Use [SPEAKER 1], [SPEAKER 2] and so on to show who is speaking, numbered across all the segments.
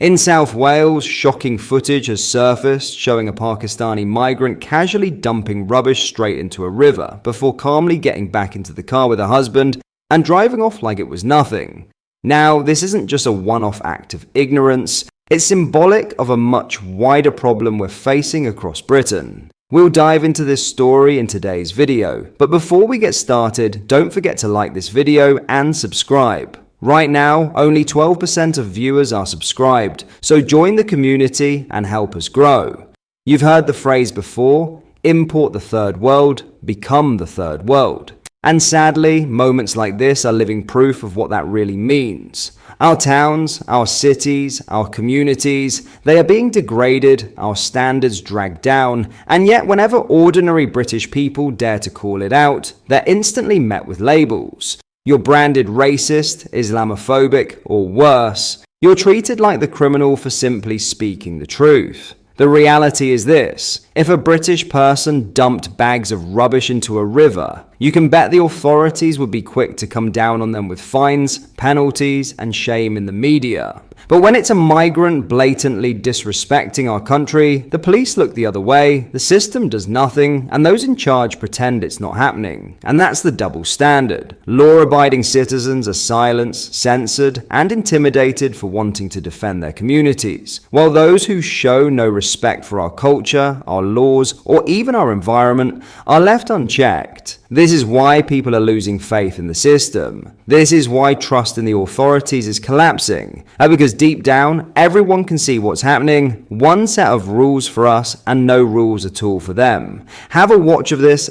[SPEAKER 1] In South Wales, shocking footage has surfaced showing a Pakistani migrant casually dumping rubbish straight into a river before calmly getting back into the car with her husband and driving off like it was nothing. Now, this isn't just a one-off act of ignorance, it's symbolic of a much wider problem we're facing across Britain. We'll dive into this story in today's video, but before we get started, don't forget to like this video and subscribe. Right now, only 12% of viewers are subscribed, so join the community and help us grow. You've heard the phrase before, import the third world, become the third world. And sadly, moments like this are living proof of what that really means. Our towns, our cities, our communities, they are being degraded, our standards dragged down, and yet whenever ordinary British people dare to call it out, they're instantly met with labels. You're branded racist, Islamophobic, or worse. You're treated like the criminal for simply speaking the truth. The reality is this: if a British person dumped bags of rubbish into a river, you can bet the authorities would be quick to come down on them with fines, penalties, and shame in the media. But when it's a migrant blatantly disrespecting our country, the police look the other way, the system does nothing, and those in charge pretend it's not happening. And that's the double standard. Law-abiding citizens are silenced, censored, and intimidated for wanting to defend their communities, while those who show no respect for our culture, our laws, or even our environment are left unchecked. This is why people are losing faith in the system. This is why trust in the authorities is collapsing. Because deep down, everyone can see what's happening. One set of rules for us and no rules at all for them. Have a watch of this.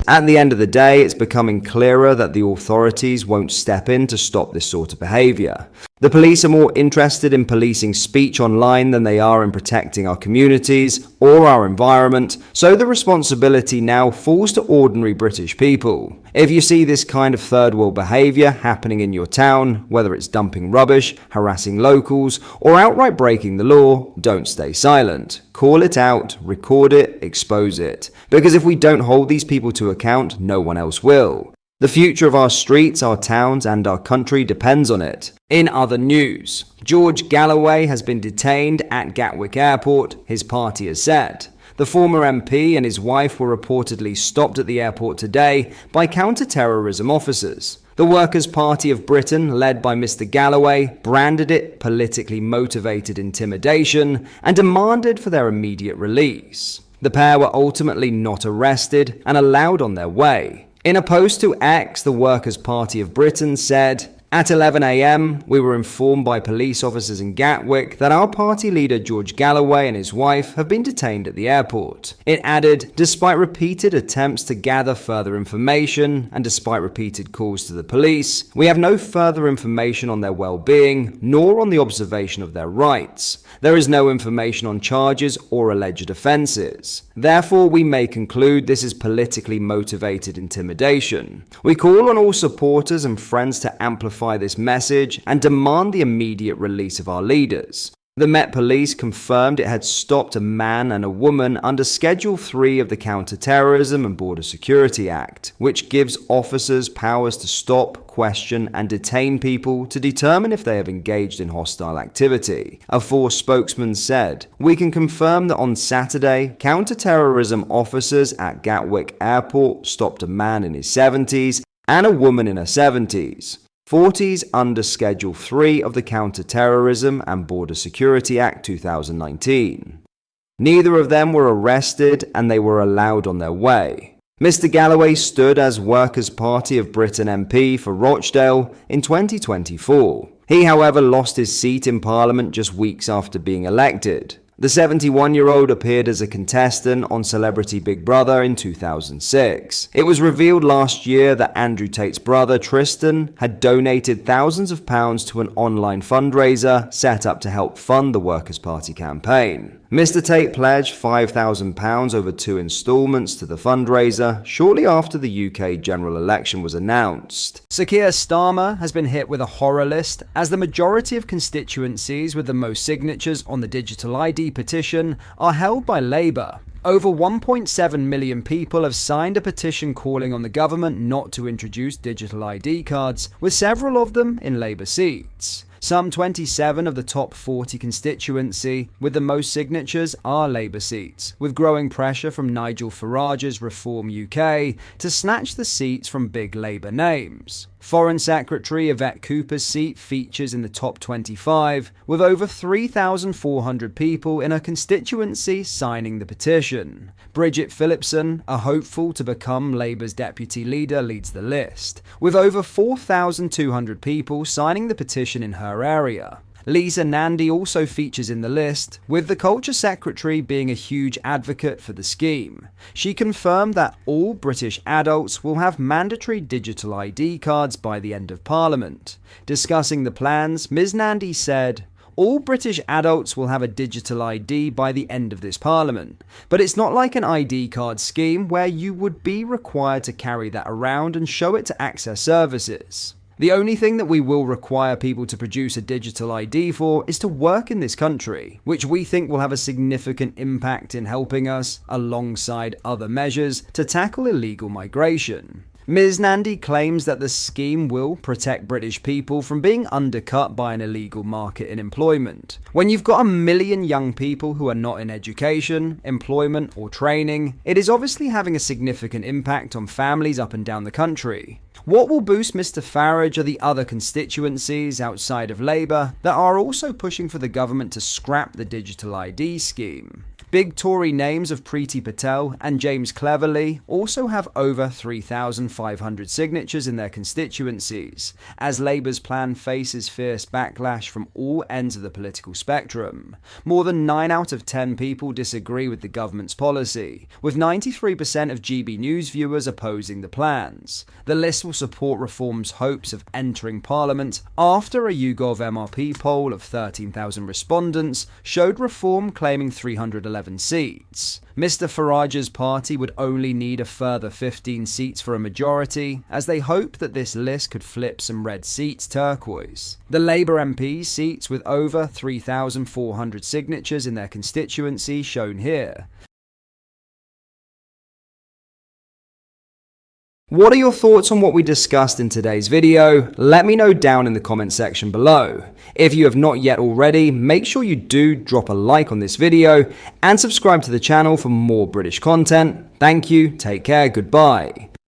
[SPEAKER 1] At the end of the day, it's becoming clearer that the authorities won't step in to stop this sort of behavior. The police are more interested in policing speech online than they are in protecting our communities or our environment, so the responsibility now falls to ordinary British people. If you see this kind of third world behavior happening in your town, whether it's dumping rubbish, harassing locals, or outright breaking the law, don't stay silent. Call it out, record it, expose it. Because if we don't hold these people to account, no one else will. The future of our streets, our towns, and our country depends on it. In other news, George Galloway has been detained at Gatwick Airport, his party has said. The former MP and his wife were reportedly stopped at the airport today by counter-terrorism officers. The Workers' Party of Britain, led by Mr. Galloway, branded it politically motivated intimidation and demanded for their immediate release. The pair were ultimately not arrested and allowed on their way. In a post to X, the Workers' Party of Britain said, "At 11 a.m, we were informed by police officers in Gatwick that our party leader George Galloway and his wife have been detained at the airport." It added, "Despite repeated attempts to gather further information and despite repeated calls to the police, we have no further information on their well-being nor on the observation of their rights. There is no information on charges or alleged offences. Therefore, we may conclude this is politically motivated intimidation. We call on all supporters and friends to amplify this message and demand the immediate release of our leaders." The Met Police confirmed it had stopped a man and a woman under Schedule 3 of the Counter-Terrorism and Border Security Act, which gives officers powers to stop, question, and detain people to determine if they have engaged in hostile activity. A force spokesman said, "We can confirm that on Saturday, counter-terrorism officers at Gatwick Airport stopped a man in his 70s and a woman in her 70s. 40s under Schedule 3 of the Counter-Terrorism and Border Security Act 2019. Neither of them were arrested and they were allowed on their way. Mr. Galloway stood as Workers' Party of Britain MP for Rochdale in 2024. He, however, lost his seat in Parliament just weeks after being elected. The 71-year-old appeared as a contestant on Celebrity Big Brother in 2006. It was revealed last year that Andrew Tate's brother, Tristan, had donated thousands of pounds to an online fundraiser set up to help fund the Workers' Party campaign. Mr. Tate pledged £5,000 over 2 installments to the fundraiser shortly after the UK general election was announced.
[SPEAKER 2] Sir Keir Starmer has been hit with a horror list, as the majority of constituencies with the most signatures on the digital ID petition are held by Labour. Over 1.7 million people have signed a petition calling on the government not to introduce digital ID cards, with several of them in Labour seats. Some 27 of the top 40 constituency with the most signatures are Labour seats, with growing pressure from Nigel Farage's Reform UK to snatch the seats from big Labour names. Foreign Secretary Yvette Cooper's seat features in the top 25, with over 3,400 people in her constituency signing the petition. Bridget Phillipson, a hopeful to become Labour's deputy leader, leads the list, with over 4,200 people signing the petition in her area. Lisa Nandy also features in the list, with the Culture Secretary being a huge advocate for the scheme. She confirmed that all British adults will have mandatory digital ID cards by the end of Parliament. Discussing the plans, Ms Nandy said, "All British adults will have a digital ID by the end of this Parliament, but it's not like an ID card scheme where you would be required to carry that around and show it to access services. The only thing that we will require people to produce a digital ID for is to work in this country, which we think will have a significant impact in helping us, alongside other measures, to tackle illegal migration." Ms Nandy claims that the scheme will protect British people from being undercut by an illegal market in employment. When you've got 1 million young people who are not in education, employment or training, it is obviously having a significant impact on families up and down the country. What will boost Mr Farage are the other constituencies outside of Labour that are also pushing for the government to scrap the digital ID scheme. Big Tory names of Priti Patel and James Cleverly also have over 3,500 signatures in their constituencies, as Labour's plan faces fierce backlash from all ends of the political spectrum. More than 9 out of 10 people disagree with the government's policy, with 93% of GB News viewers opposing the plans. The list will support Reform's hopes of entering Parliament after a YouGov MRP poll of 13,000 respondents showed Reform claiming 311 seats. Mr Farage's party would only need a further 15 seats for a majority, as they hope that this list could flip some red seats turquoise. The Labour MP seats with over 3,400 signatures in their constituency shown here. What are your thoughts on what we discussed in today's video? Let me know down in the comment section below. If you have not yet already, make sure you do drop a like on this video and subscribe to the channel for more British content. Thank you, take care, goodbye.